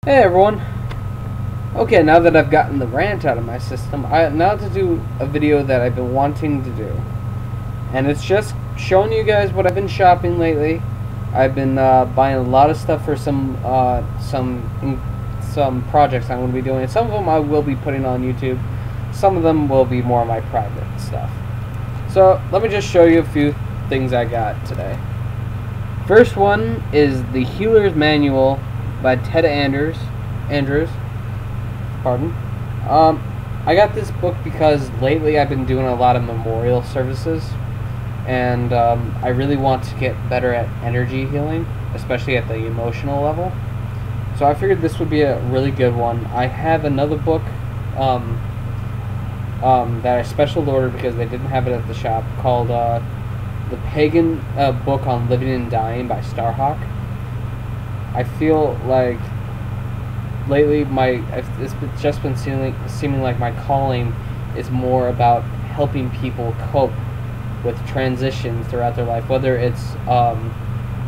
Hey everyone. Okay, now that I've gotten the rant out of my system, I now to do a video that I've been wanting to do. And it's just showing you guys what I've been shopping lately. I've been buying a lot of stuff for some projects I'm going to be doing. Some of them I will be putting on YouTube. Some of them will be more my private stuff. So, let me just show you a few things I got today. First one is the Healer's Manual by Ted Andrews. Pardon. I got this book because lately I've been doing a lot of memorial services, and I really want to get better at energy healing, especially at the emotional level. So I figured this would be a really good one. I have another book that I special ordered because they didn't have it at the shop, called The Pagan Book on Living and Dying by Starhawk. I feel like lately it's just been seeming like my calling is more about helping people cope with transitions throughout their life, whether it's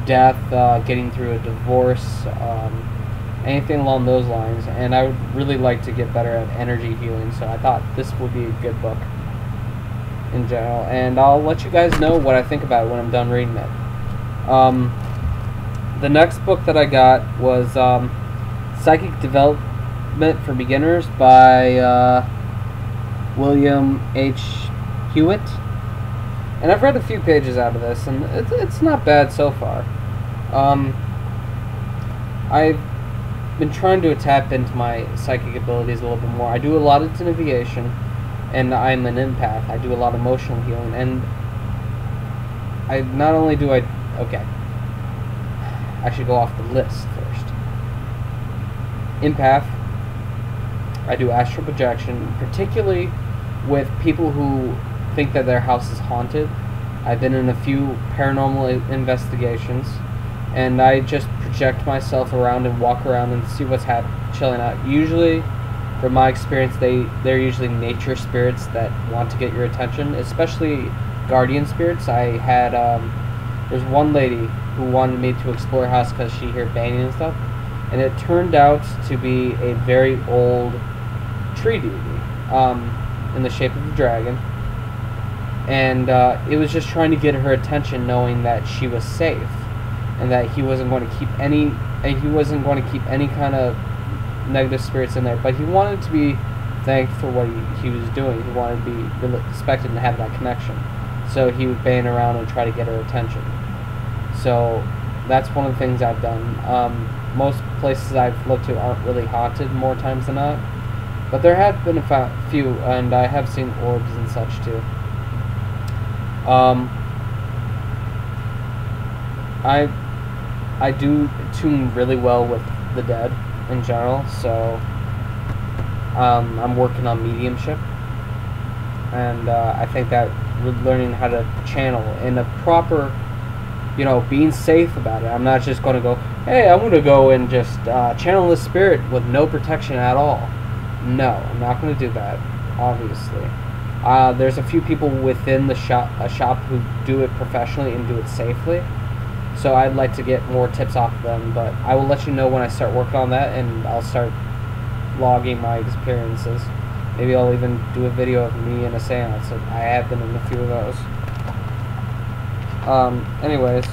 death, getting through a divorce, anything along those lines. And I would really like to get better at energy healing, so I thought this would be a good book in general, and I'll let you guys know what I think about it when I'm done reading it. The next book that I got was Psychic Development for Beginners by William H. Hewitt. And I've read a few pages out of this, and it's not bad so far. I've been trying to tap into my psychic abilities a little bit more. I do a lot of navigation, and I'm an empath. I do a lot of emotional healing, and I not only do I... Okay. I should go off the list first. Empath. I do astral projection, particularly with people who think that their house is haunted. I've been in a few paranormal investigations, and I just project myself around and walk around and see what's chilling out. Usually, from my experience, they're usually nature spirits that want to get your attention, especially guardian spirits. I had there's one lady who wanted me to explore her house because she heard banging and stuff, and it turned out to be a very old tree deity in the shape of a dragon, and it was just trying to get her attention, knowing that she was safe and that he wasn't going to keep any kind of negative spirits in there, but he wanted to be thanked for what he was doing. He wanted to be respected and have that connection, so he would bang around and try to get her attention. So that's one of the things I've done. Most places I've looked to aren't really haunted more times than not, but there have been a few, and I have seen orbs and such too. I do tune really well with the dead in general, so I'm working on mediumship, and I think that learning how to channel in a proper, being safe about it. I'm not just going to go, hey, I'm going to go and just channel the spirit with no protection at all. No, I'm not going to do that, obviously. There's a few people within the shop who do it professionally and do it safely, so I'd like to get more tips off of them, but I will let you know when I start working on that, and I'll start logging my experiences. Maybe I'll even do a video of me in a seance. I have been in a few of those. Anyways,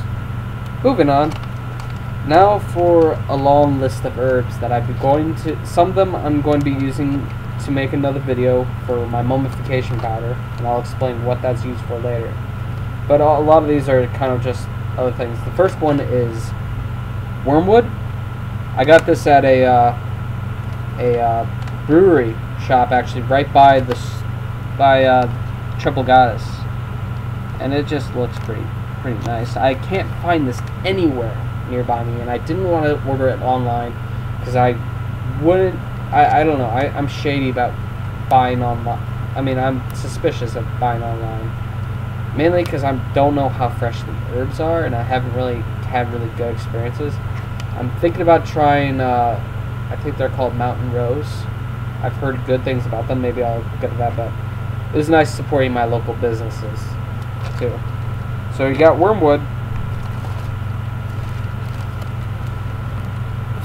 moving on. Now for a long list of herbs that some of them I'm going to be using to make another video for my mummification powder, and I'll explain what that's used for later. But a lot of these are kind of just other things. The first one is wormwood. I got this at a brewery shop, actually, right by Triple Goddess, and it just looks pretty nice. I can't find this anywhere nearby me, and I didn't want to order it online because I don't know, I'm shady about buying online. I mean, I'm suspicious of buying online, mainly because I don't know how fresh the herbs are, and I haven't really had really good experiences. I'm thinking about trying, I think they're called Mountain Rose. I've heard good things about them. Maybe I'll get to that, but it was nice supporting my local businesses too. So you got wormwood,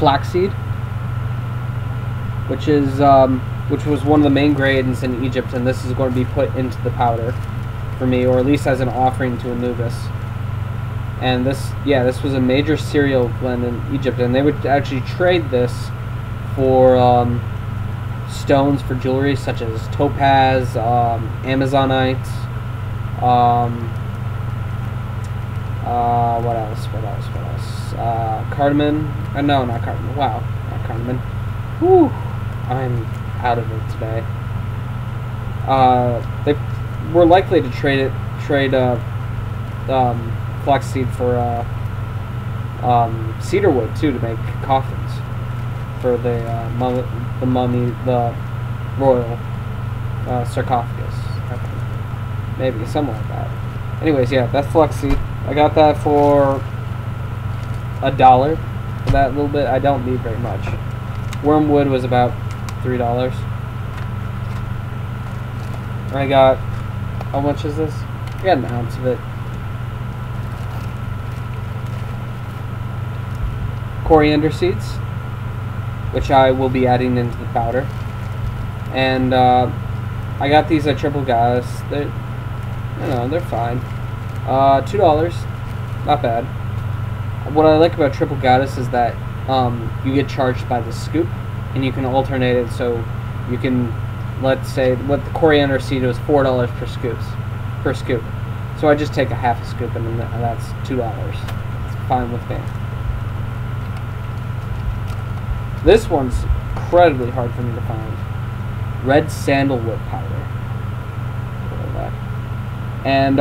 flaxseed, which was one of the main grains in Egypt, and this is going to be put into the powder for me, or at least as an offering to Anubis. And this was a major cereal blend in Egypt, and they would actually trade this for stones for jewelry such as topaz, amazonite, what else? Cardamom. No, not cardamom. Wow, not cardamom. Whew, I'm out of it today. They were likely to trade flaxseed for cedar wood too, to make coffins for the royal sarcophagus. Maybe something like that. Anyways, yeah, that's flaxseed. I got that for $1 for that little bit. I don't need very much. Wormwood was about $3. I got, how much is this? I got an ounce of it. Coriander seeds, which I will be adding into the powder. And I got these at Triple Goddess. They're fine. $2, not bad. What I like about Triple Goddess is that you get charged by the scoop, and you can alternate it. So you can, let's say, what the coriander seed was $4 per scoop. So I just take a half a scoop, and that's $2. It's fine with me. This one's incredibly hard for me to find. Red sandalwood powder. And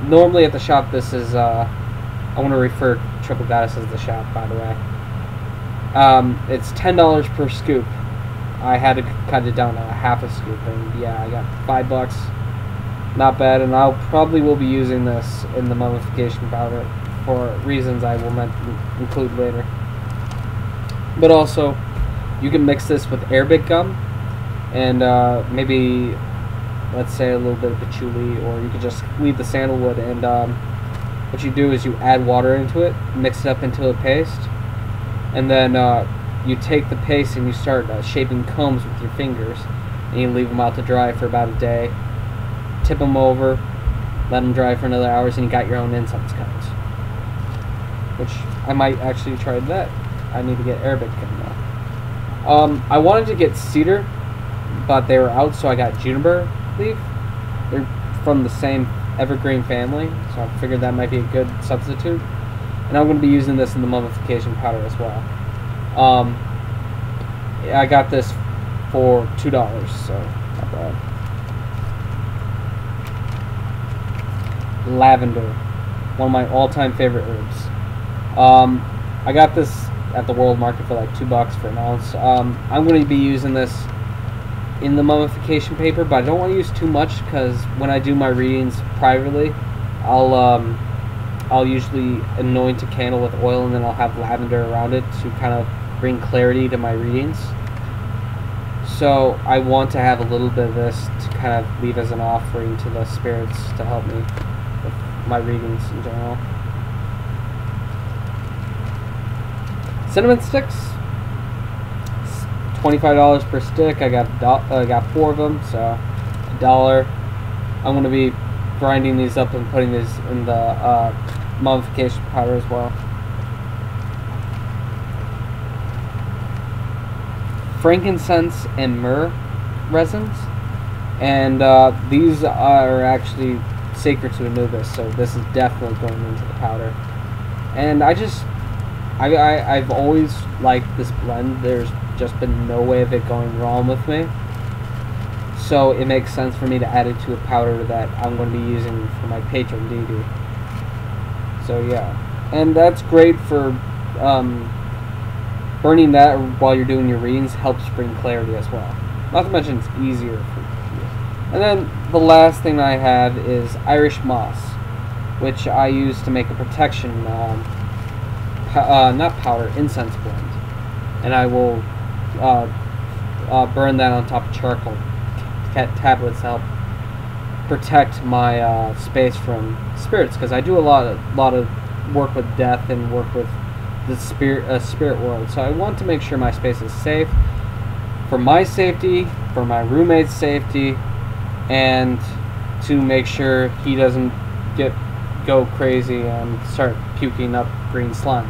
normally at the shop, this is, I want to refer Triple Goddess as the shop, by the way. It's $10 per scoop. I had to cut it down to a half a scoop, and yeah, I got $5. Not bad, and I'll probably will be using this in the mummification powder for reasons I will include later. But also, you can mix this with Arabic gum, and maybe, let's say, a little bit of patchouli, or you could just leave the sandalwood, and what you do is you add water into it, mix it up into a paste, and then you take the paste and you start shaping combs with your fingers, and you leave them out to dry for about a day. Tip them over, let them dry for another hours, and you got your own incense cones. Which I might actually try that. I need to get Arabic gum now. I wanted to get cedar, but they were out, so I got juniper leaf. They're from the same evergreen family, so I figured that might be a good substitute. And I'm going to be using this in the mummification powder as well. I got this for $2, so not bad. Lavender, one of my all-time favorite herbs. I got this at the World Market for like $2 for an ounce. I'm going to be using this in the mummification paper, but I don't want to use too much, because when I do my readings privately, I'll usually anoint a candle with oil, and then I'll have lavender around it to kind of bring clarity to my readings. So I want to have a little bit of this to kind of leave as an offering to the spirits to help me with my readings in general. Cinnamon sticks, $25 per stick. I got 4 of them, so $1. I'm going to be grinding these up and putting these in the mummification powder as well. Frankincense and myrrh resins, and these are actually sacred to Anubis, so this is definitely going into the powder. And I've always liked this blend. There's just been no way of it going wrong with me, so it makes sense for me to add it to a powder that I'm going to be using for my patron deity. So yeah, and that's great for burning that while you're doing your readings helps bring clarity as well. Not to mention it's easier for you. And then the last thing I have is Irish moss, which I use to make a protection, not powder, incense blend. And I will burn that on top of charcoal tablets to help protect my space from spirits, because I do a lot of work with death and work with the spirit world, so I want to make sure my space is safe for my safety, for my roommate's safety, and to make sure he doesn't go crazy and start puking up green slime.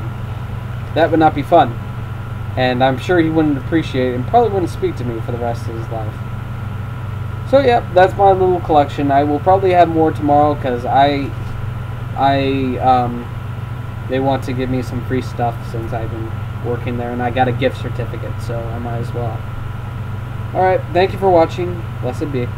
That would not be fun. And I'm sure he wouldn't appreciate it and probably wouldn't speak to me for the rest of his life. So yeah, that's my little collection. I will probably have more tomorrow because they want to give me some free stuff since I've been working there, and I got a gift certificate, so I might as well. Alright, thank you for watching. Blessed be.